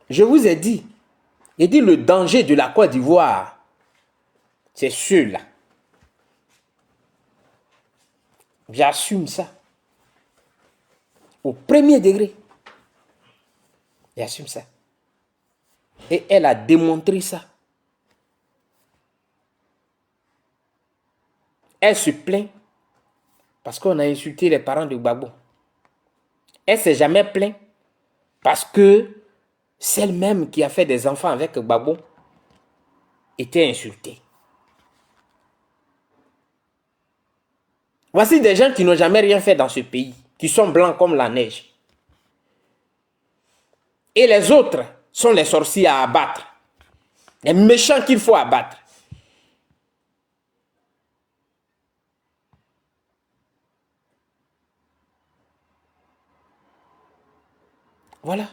Je vous ai dit, le danger de la Côte d'Ivoire, c'est celui-là. J'assume ça. Au premier degré. J'assume ça. Et elle a démontré ça. Elle se plaint parce qu'on a insulté les parents de Gbagbo. Elle ne s'est jamais plainte parce que celle-même qui a fait des enfants avec Gbagbo était insultée. Voici des gens qui n'ont jamais rien fait dans ce pays, qui sont blancs comme la neige. Et les autres sont les sorciers à abattre. Les méchants qu'il faut abattre. Voilà.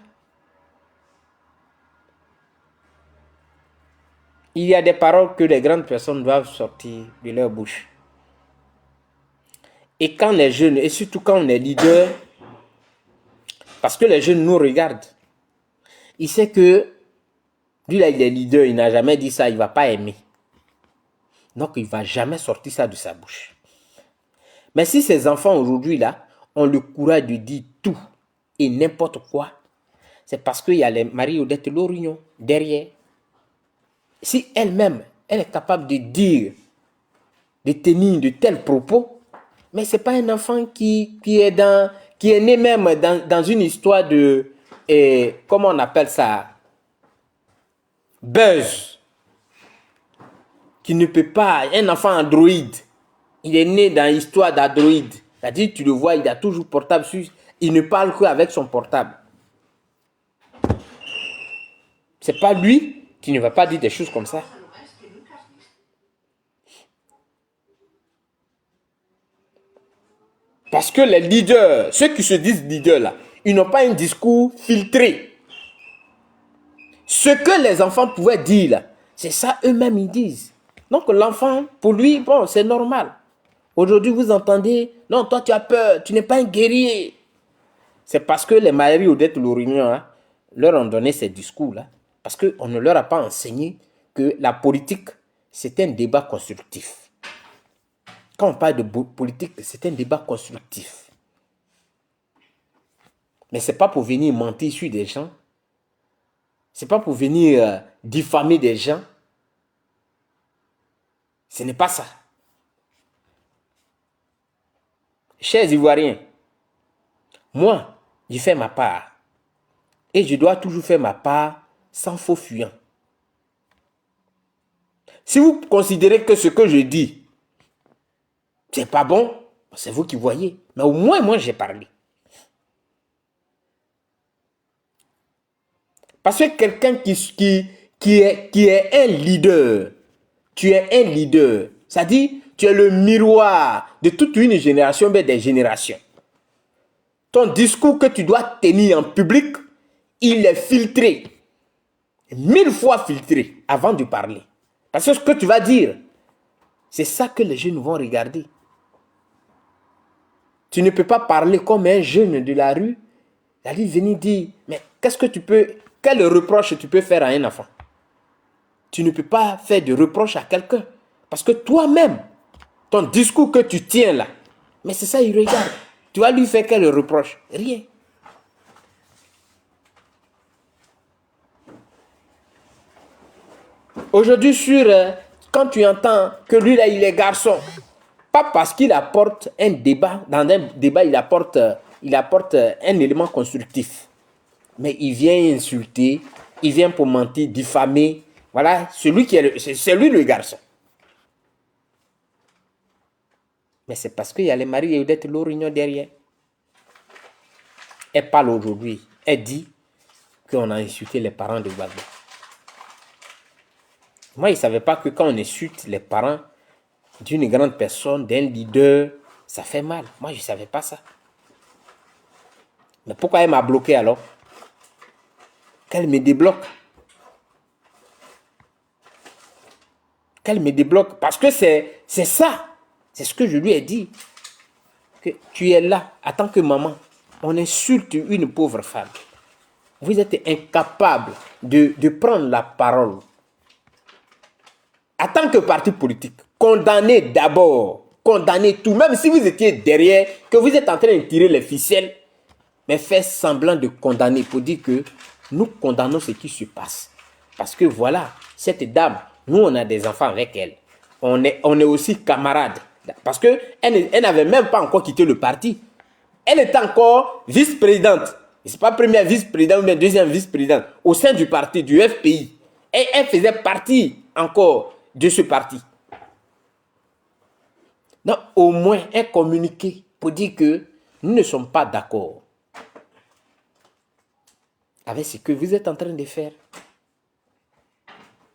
Il y a des paroles que les grandes personnes doivent sortir de leur bouche. Et quand les jeunes, et surtout quand on est leader, parce que les jeunes nous regardent, il sait que lui là il est leader, il n'a jamais dit ça, il ne va pas aimer. Donc il ne va jamais sortir ça de sa bouche. Mais si ces enfants aujourd'hui là ont le courage de dire tout et n'importe quoi, c'est parce qu'il y a les Marie-Odette Lorignon derrière. Si elle-même, elle est capable de dire, de tenir de tels propos, mais ce n'est pas un enfant qui est né même dans une histoire de, comment on appelle ça, buzz, qui ne peut pas, un enfant androïde, il est né dans l'histoire d'androïde, c'est-à-dire tu le vois, il a toujours portable sur, il ne parle qu'avec son portable. C'est pas lui qui ne va pas dire des choses comme ça. Parce que les leaders, ceux qui se disent leaders là, ils n'ont pas un discours filtré. Ce que les enfants pouvaient dire là, c'est ça eux-mêmes ils disent. Donc l'enfant, pour lui, bon, c'est normal. Aujourd'hui, vous entendez, non, toi tu as peur, tu n'es pas un guerrier. C'est parce que les Marie Odette Lorignon hein, leur ont donné ces discours-là. Parce qu'on ne leur a pas enseigné que la politique, c'est un débat constructif. Quand on parle de politique, c'est un débat constructif. Mais ce n'est pas pour venir mentir sur des gens. Ce n'est pas pour venir diffamer des gens. Ce n'est pas ça. Chers Ivoiriens, moi, j'ai fait ma part. Et je dois toujours faire ma part sans faux fuyant. Si vous considérez que ce que je dis, c'est pas bon, c'est vous qui voyez. Mais au moins, moi, j'ai parlé. Parce que quelqu'un qui est un leader, tu es un leader, ça dit, tu es le miroir de toute une génération, mais des générations. Ton discours que tu dois tenir en public, il est filtré. 1000 fois filtré avant de parler. Parce que ce que tu vas dire, c'est ça que les jeunes vont regarder. Tu ne peux pas parler comme un jeune de la rue, c'est-à-dire venir dire, mais qu'est-ce que tu peux, quel reproche tu peux faire à un enfant? Tu ne peux pas faire de reproche à quelqu'un. Parce que toi-même, ton discours que tu tiens là, mais c'est ça, il regarde. Tu vas lui faire quel reproche? Rien. Aujourd'hui, quand tu entends que lui là, il est garçon, pas parce qu'il apporte un débat, dans un débat, il apporte un élément constructif. Mais il vient insulter, il vient pour mentir, diffamer. Voilà, c'est lui le garçon. Mais c'est parce qu'il y a les maris et Odette Lorignon derrière. Elle parle aujourd'hui. Elle dit qu'on a insulté les parents de Gbagbo. Moi, il ne savait pas que quand on insulte les parents d'une grande personne, d'un leader, ça fait mal. Moi, je ne savais pas ça. Mais pourquoi elle m'a bloqué alors? Qu'elle me débloque. Qu'elle me débloque. Parce que c'est ça. C'est ce que je lui ai dit. Que tu es là, en tant que maman. On insulte une pauvre femme. Vous êtes incapable de prendre la parole. En tant que parti politique, condamnez d'abord. Condamnez tout. Même si vous étiez derrière, que vous êtes en train de tirer les ficelles, mais faites semblant de condamner pour dire que nous condamnons ce qui se passe. Parce que voilà, cette dame, nous on a des enfants avec elle. On est aussi camarades. Parce qu'elle n'avait même pas encore quitté le parti. Elle était encore vice-présidente. Ce n'est pas première vice-présidente, mais deuxième vice-présidente au sein du parti, du FPI. Et elle faisait partie encore de ce parti. Donc, au moins, elle communiquait pour dire que nous ne sommes pas d'accord avec ce que vous êtes en train de faire.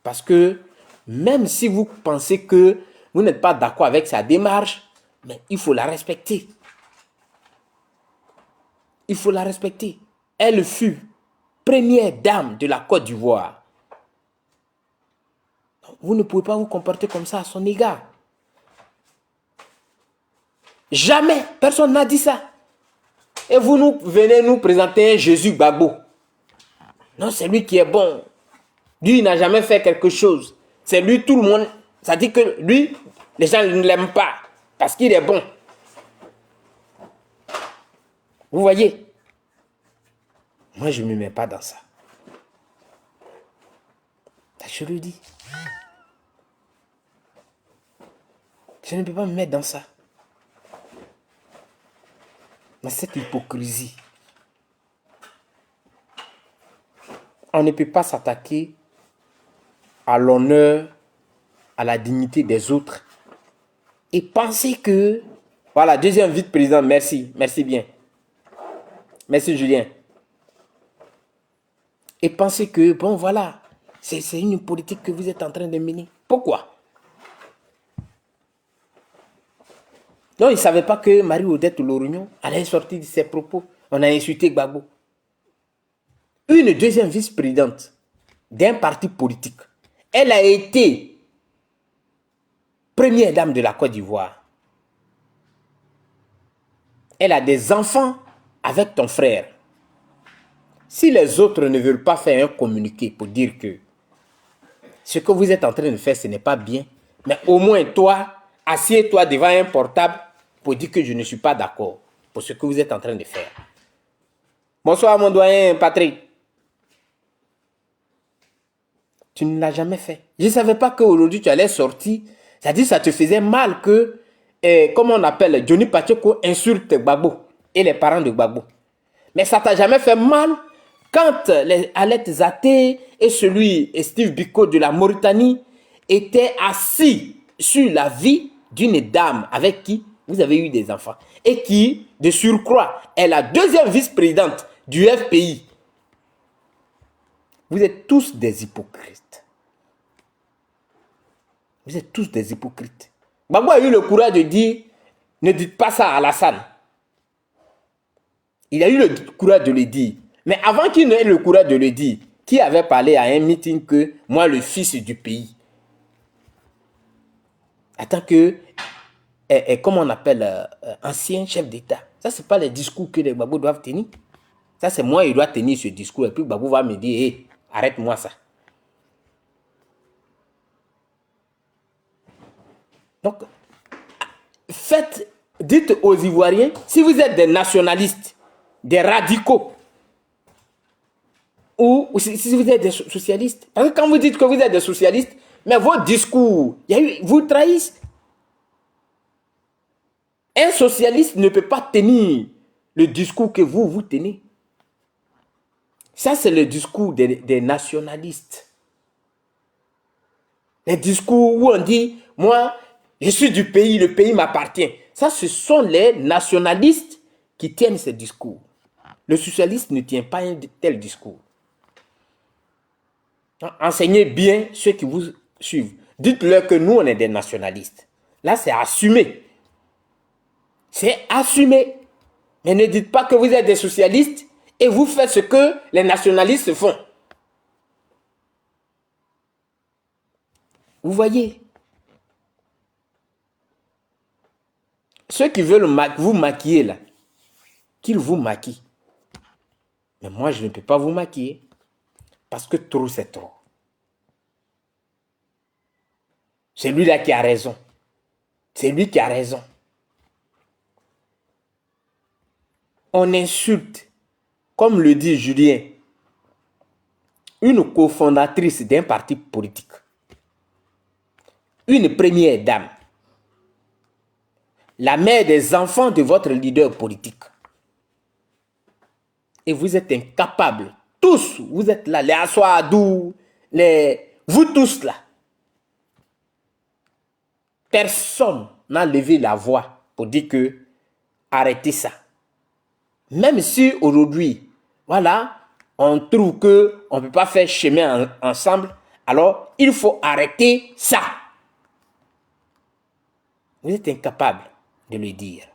Parce que même si vous pensez que vous n'êtes pas d'accord avec sa démarche, mais il faut la respecter. Il faut la respecter. Elle fut première dame de la Côte d'Ivoire. Vous ne pouvez pas vous comporter comme ça à son égard. Jamais, personne n'a dit ça. Et vous venez nous présenter un Jésus Gbagbo. Non, c'est lui qui est bon. Lui, il n'a jamais fait quelque chose. C'est lui, tout le monde. Ça dit que lui, les gens ne l'aiment pas parce qu'il est bon. Vous voyez? Moi, je ne me mets pas dans ça. Je le dis. Je ne peux pas me mettre dans ça. Mais cette hypocrisie, on ne peut pas s'attaquer à l'honneur, à la dignité des autres et penser que... Voilà, deuxième vice-président, merci bien. Merci Julien. Et penser que, bon voilà, c'est une politique que vous êtes en train de mener. Pourquoi? Donc, il ne savait pas que Marie-Odette Lorignon allait sortir de ses propos. On a insulté Gbagbo. Une deuxième vice-présidente d'un parti politique. Elle a été première dame de la Côte d'Ivoire. Elle a des enfants avec ton frère. Si les autres ne veulent pas faire un communiqué pour dire que ce que vous êtes en train de faire, ce n'est pas bien, mais au moins toi, assieds-toi devant un portable pour dire que je ne suis pas d'accord pour ce que vous êtes en train de faire. Bonsoir mon doyen Patrick. Tu ne l'as jamais fait. Je ne savais pas qu'aujourd'hui tu allais sortir. C'est-à-dire que ça te faisait mal que, comment on appelle, Johnny Pacheco insulte Gbagbo et les parents de Gbagbo. Mais ça t'a jamais fait mal quand les Alet Zaté et celui et Steve Biko de la Mauritanie étaient assis sur la vie d'une dame avec qui vous avez eu des enfants et qui, de surcroît, est la deuxième vice-présidente du FPI. Vous êtes tous des hypocrites. Vous êtes tous des hypocrites. Gbagbo a eu le courage de dire, ne dites pas ça à Alassane. Il a eu le courage de le dire. Mais avant qu'il n'ait le courage de le dire, qui avait parlé à un meeting que moi, le fils du pays, attends que, comment on appelle, ancien chef d'État. Ça, ce n'est pas les discours que les Gbagbo doivent tenir. Ça, c'est moi, il doit tenir ce discours. Et puis Gbagbo va me dire, hey, arrête-moi ça. Donc, dites aux Ivoiriens, si vous êtes des nationalistes, des radicaux, ou si vous êtes des socialistes, parce que quand vous dites que vous êtes des socialistes, mais vos discours, vous trahissent. Un socialiste ne peut pas tenir le discours que vous tenez. Ça, c'est le discours des nationalistes. Les discours où on dit, moi, je suis du pays, le pays m'appartient. Ça, ce sont les nationalistes qui tiennent ces discours. Le socialiste ne tient pas un tel discours. Enseignez bien ceux qui vous suivent. Dites-leur que nous, on est des nationalistes. Là, c'est assumé. C'est assumé. Mais ne dites pas que vous êtes des socialistes et vous faites ce que les nationalistes font. Vous voyez? Ceux qui veulent vous maquiller là, qu'ils vous maquillent. Mais moi, je ne peux pas vous maquiller. Parce que trop, c'est trop. C'est lui-là qui a raison. C'est lui qui a raison. On insulte, comme le dit Julien, une cofondatrice d'un parti politique. Une première dame. La mère des enfants de votre leader politique. Et vous êtes incapables. Tous, vous êtes là, les Assoadou, vous tous là. Personne n'a levé la voix pour dire que arrêtez ça. Même si aujourd'hui, voilà, on trouve qu'on ne peut pas faire chemin ensemble, alors il faut arrêter ça. Vous êtes incapable de le dire.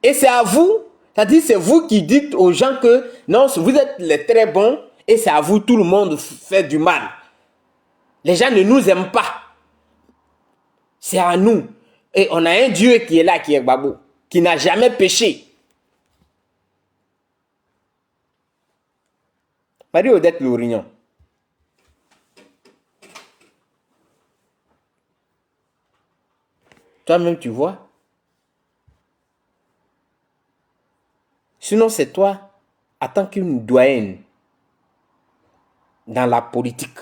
Et c'est à vous, c'est-à-dire c'est vous qui dites aux gens que non, vous êtes les très bons et c'est à vous, tout le monde fait du mal. Les gens ne nous aiment pas. C'est à nous. Et on a un Dieu qui est là, qui est Gbagbo, qui n'a jamais péché. Marie-Odette Lorignon. Toi-même, tu vois. Sinon, c'est toi, en tant qu'une doyenne dans la politique.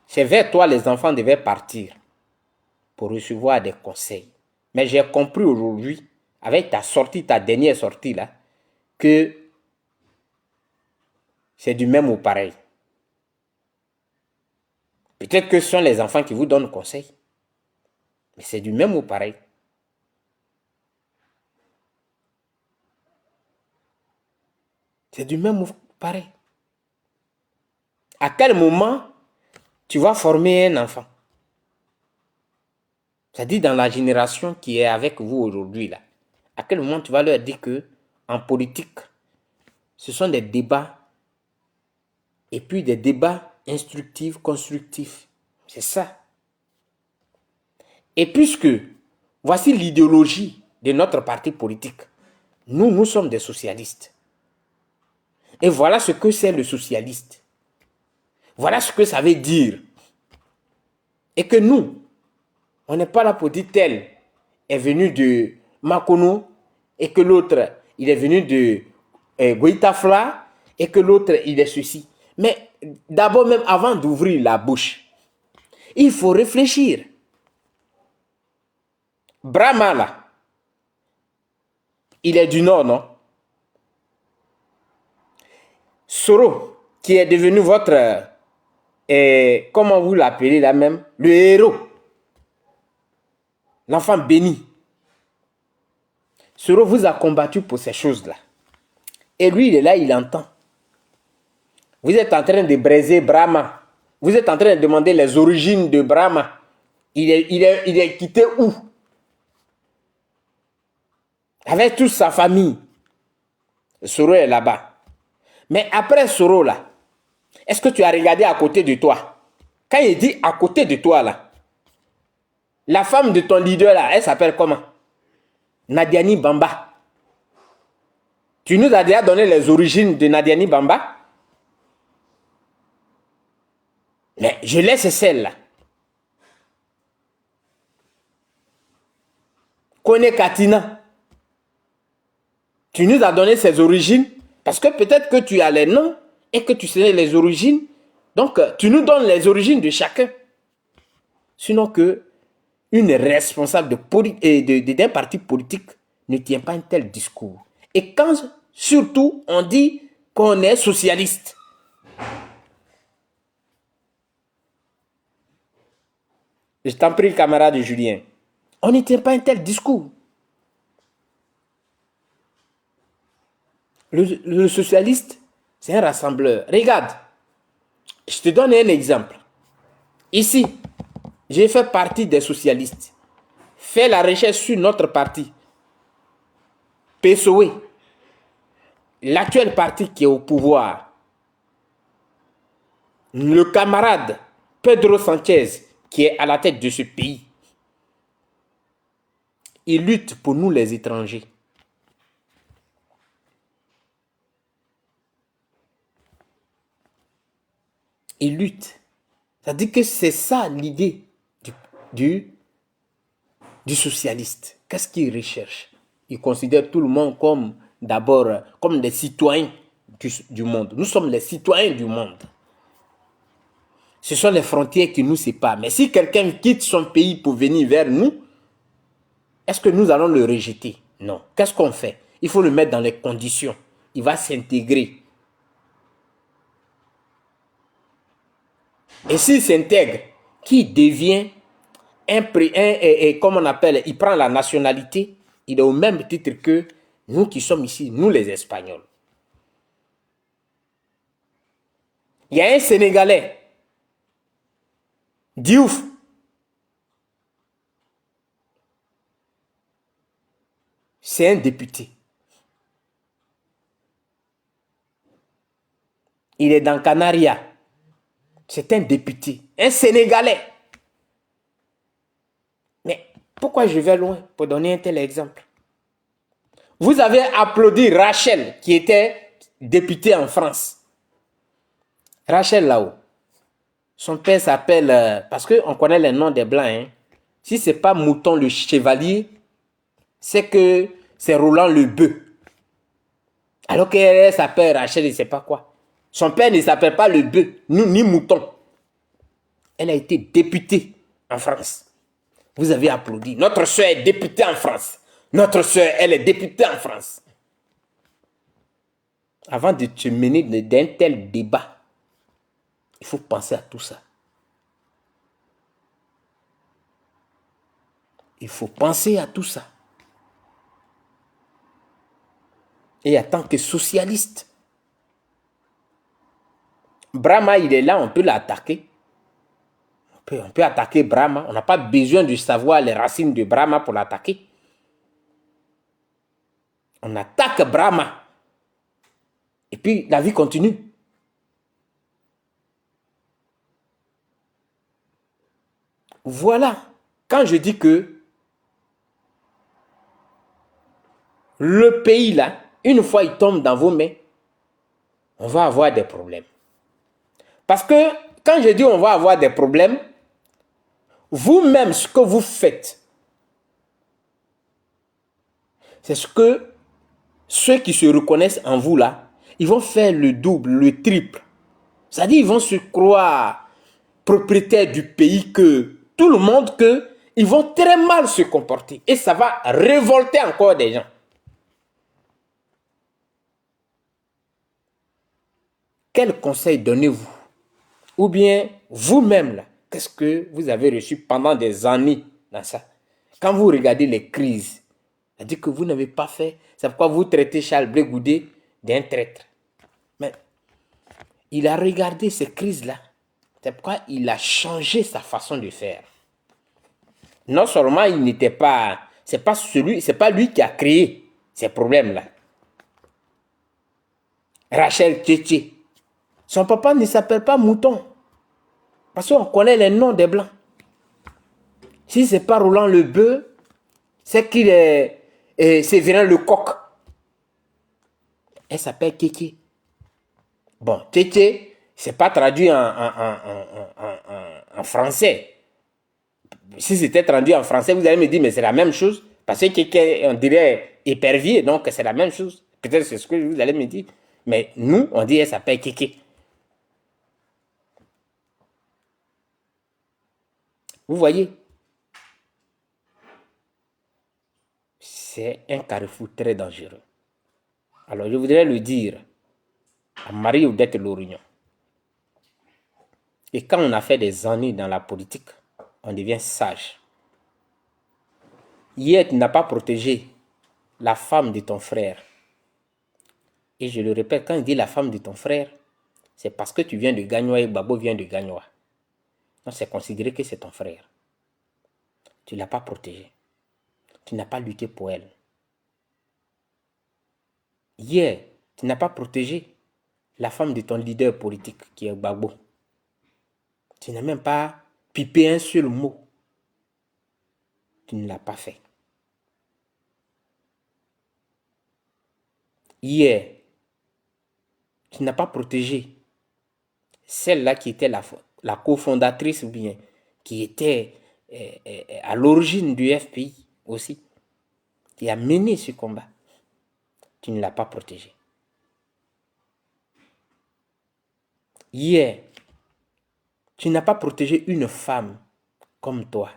C'est vers toi les enfants devaient partir pour recevoir des conseils. Mais j'ai compris aujourd'hui, avec ta sortie, ta dernière sortie là, que c'est du même ou pareil. Peut-être que ce sont les enfants qui vous donnent conseil. Mais c'est du même ou pareil. C'est du même ou pareil. À quel moment tu vas former un enfant? C'est-à-dire dans la génération qui est avec vous aujourd'hui, là, à quel moment tu vas leur dire que en politique, ce sont des débats et puis des débats instructifs, constructifs. C'est ça. Et puisque voici l'idéologie de notre parti politique, nous sommes des socialistes. Et voilà ce que c'est le socialiste. Voilà ce que ça veut dire. Et que nous, on n'est pas là pour dire tel est venu de Makono et que l'autre, il est venu de Goitafla et que l'autre, il est ceci. Mais d'abord, même avant d'ouvrir la bouche, il faut réfléchir. Brahma, là, il est du Nord, non? Soro, qui est devenu votre, comment vous l'appelez là même, le héros, l'enfant béni. Soro vous a combattu pour ces choses-là. Et lui, il est là, il entend. Vous êtes en train de braiser Brahma. Vous êtes en train de demander les origines de Brahma. Il est quitté où? Avec toute sa famille. Soro est là-bas. Mais après Soro, là, est-ce que tu as regardé à côté de toi? Quand il dit à côté de toi, là, la femme de ton leader, là, elle s'appelle comment? Nadiani Bamba. Tu nous as déjà donné les origines de Nadiani Bamba? Mais je laisse celle-là. Kone Katina. Tu nous as donné ses origines parce que peut-être que tu as les noms et que tu sais les origines. Donc, tu nous donnes les origines de chacun. Sinon que une responsable d'un parti politique ne tient pas un tel discours. Et quand, surtout, on dit qu'on est socialiste. Je t'en prie, camarade Julien. On ne tient pas un tel discours. Le socialiste, c'est un rassembleur. Regarde, je te donne un exemple. Ici, j'ai fait partie des socialistes. Fais la recherche sur notre parti. PSOE, l'actuel parti qui est au pouvoir. Le camarade Pedro Sanchez, qui est à la tête de ce pays. Il lutte pour nous les étrangers. Il lutte. Ça dit que c'est ça l'idée du socialiste. Qu'est-ce qu'il recherche? Il considère tout le monde comme d'abord comme des citoyens du monde. Nous sommes les citoyens du monde. Ce sont les frontières qui nous séparent. Mais si quelqu'un quitte son pays pour venir vers nous, est-ce que nous allons le rejeter? Non. Qu'est-ce qu'on fait? Il faut le mettre dans les conditions. Il va s'intégrer. Et s'il s'intègre, qui devient comme on appelle, il prend la nationalité, il est au même titre que nous qui sommes ici, nous les Espagnols. Il y a un Sénégalais, Diouf. C'est un député. Il est dans Canaria. C'est un député. Un Sénégalais. Mais pourquoi je vais loin pour donner un tel exemple? Vous avez applaudi Rachel, qui était députée en France. Rachel là-haut. Son père s'appelle, parce qu'on connaît les noms des Blancs, hein. Si ce n'est pas Mouton le Chevalier, c'est que c'est Roland le Bœuf. Alors qu'elle s'appelle Rachel, je ne sais pas quoi. Son père ne s'appelle pas le Bœuf, ni Mouton. Elle a été députée en France. Vous avez applaudi. Notre soeur est députée en France. Notre soeur, elle est députée en France. Avant de te mener d'un tel débat, il faut penser à tout ça. Il faut penser à tout ça. Et en tant que socialiste, Brahma, il est là, on peut l'attaquer. On peut attaquer Brahma. On n'a pas besoin de savoir les racines de Brahma pour l'attaquer. On attaque Brahma. Et puis la vie continue. Voilà. Quand je dis que le pays là, une fois il tombe dans vos mains, on va avoir des problèmes. Parce que quand je dis on va avoir des problèmes, vous-même, ce que vous faites, c'est ce que ceux qui se reconnaissent en vous là, ils vont faire le double, le triple. C'est-à-dire ils vont se croire propriétaires du pays que tout le monde, que ils vont très mal se comporter. Et ça va révolter encore des gens. Quel conseil donnez-vous? Ou bien vous-même, là, qu'est-ce que vous avez reçu pendant des années dans ça? Quand vous regardez les crises, c'est-à-dire que vous n'avez pas fait, c'est pourquoi vous traitez Charles Blé Goudé d'un traître. Mais il a regardé ces crises-là, c'est pourquoi il a changé sa façon de faire. Non seulement il n'était pas, c'est pas lui qui a créé ces problèmes-là. Rachel Tchétché, son papa ne s'appelle pas Mouton, parce qu'on connaît les noms des Blancs. Si c'est pas Roland Le Bœuf, c'est qu'il est Séverin Lecoq. Elle s'appelle Kéké. Bon, Tchétché, c'est pas traduit en français. Si c'était traduit en français, vous allez me dire, mais c'est la même chose. Parce que Kéké, on dirait épervier, donc c'est la même chose. Peut-être c'est ce que vous allez me dire. Mais nous, on dit, elle s'appelle Kéké. Vous voyez? C'est un carrefour très dangereux. Alors, je voudrais le dire à Marie-Odette Lorignon. Et quand on a fait des années dans la politique, on devient sage. Hier, tu n'as pas protégé la femme de ton frère. Et je le répète, quand il dit la femme de ton frère, c'est parce que tu viens de Gagnoa et Babo vient de Gagnoa. Donc, c'est considéré que c'est ton frère. Tu ne l'as pas protégé. Tu n'as pas lutté pour elle. Hier, tu n'as pas protégé la femme de ton leader politique qui est Babo. Tu n'as même pas pipé un seul mot. Tu ne l'as pas fait. Hier, tu n'as pas protégé celle-là qui était la cofondatrice ou bien qui était à l'origine du FPI aussi, qui a mené ce combat. Tu ne l'as pas protégé. Hier, tu n'as pas protégé une femme comme toi,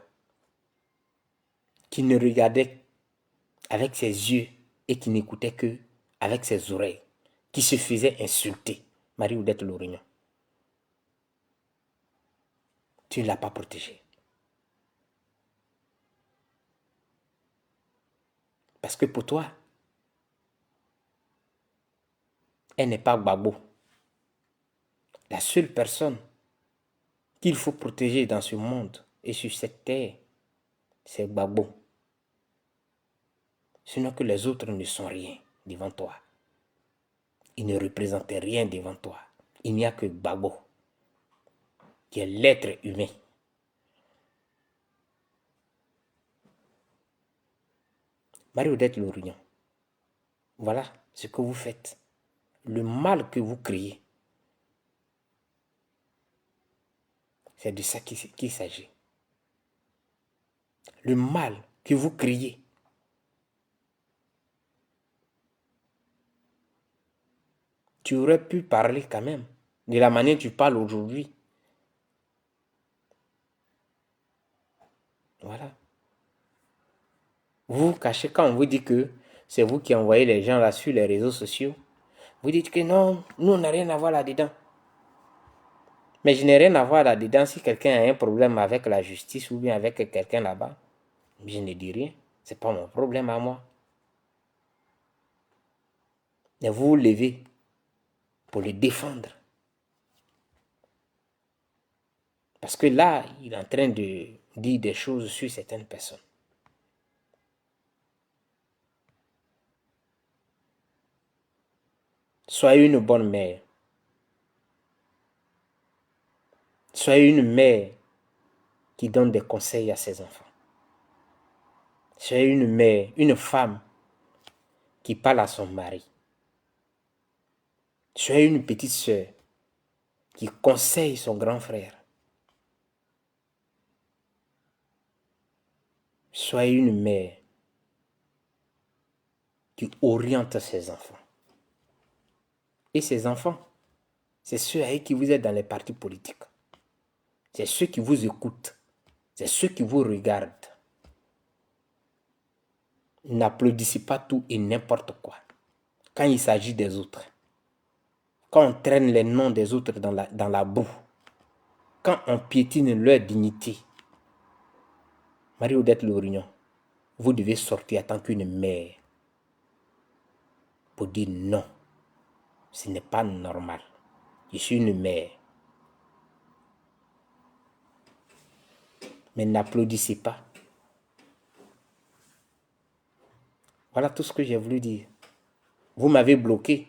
qui ne regardait avec ses yeux et qui n'écoutait que avec ses oreilles, qui se faisait insulter. Marie-Odette Lorignon. Tu ne l'as pas protégée. Parce que pour toi, elle n'est pas Gbagbo. La seule personne qu'il faut protéger dans ce monde et sur cette terre, c'est Gbagbo. Sinon que les autres ne sont rien devant toi. Ils ne représentent rien devant toi. Il n'y a que Gbagbo, qui est l'être humain. Marie-Odette Lorignon, voilà ce que vous faites. Le mal que vous créez, c'est de ça qu'il s'agit. Le mal que vous créez, tu aurais pu parler quand même de la manière dont tu parles aujourd'hui. Voilà. Vous vous cachez quand on vous dit que c'est vous qui envoyez les gens là sur les réseaux sociaux. Vous dites que non, nous on n'a rien à voir là-dedans. Mais je n'ai rien à voir là-dedans si quelqu'un a un problème avec la justice ou bien avec quelqu'un là-bas. Je ne dis rien. C'est pas mon problème à moi. Mais vous vous levez pour le défendre. Parce que là, il est en train de dire des choses sur certaines personnes. Soyez une bonne mère. Soyez une mère qui donne des conseils à ses enfants. Soyez une mère, une femme qui parle à son mari. Soyez une petite sœur qui conseille son grand frère. Soyez une mère qui oriente ses enfants. Et ses enfants, c'est ceux avec qui vous êtes dans les partis politiques. C'est ceux qui vous écoutent. C'est ceux qui vous regardent. N'applaudissez pas tout et n'importe quoi. Quand il s'agit des autres. Quand on traîne les noms des autres dans la boue. Quand on piétine leur dignité. Marie-Odette Lorignon, vous devez sortir en tant qu'une mère pour dire non. Ce n'est pas normal. Je suis une mère. Mais n'applaudissez pas. Voilà tout ce que j'ai voulu dire. Vous m'avez bloqué.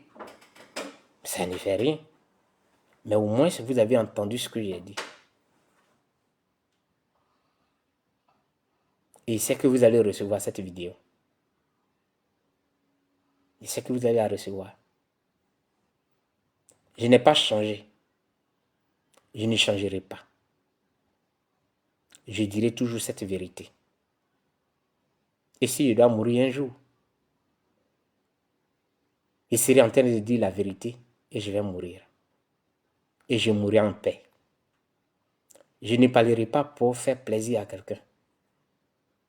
Ça ne fait rien. Mais au moins, vous avez entendu ce que j'ai dit. Et c'est que vous allez recevoir cette vidéo. Et c'est que vous allez la recevoir. Je n'ai pas changé. Je ne changerai pas. Je dirai toujours cette vérité. Et si je dois mourir un jour, je serai en train de dire la vérité et je vais mourir. Et je mourrai en paix. Je ne parlerai pas pour faire plaisir à quelqu'un.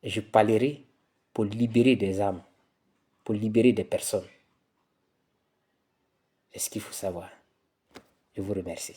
Je parlerai pour libérer des âmes, pour libérer des personnes. C'est ce qu'il faut savoir. Je vous remercie.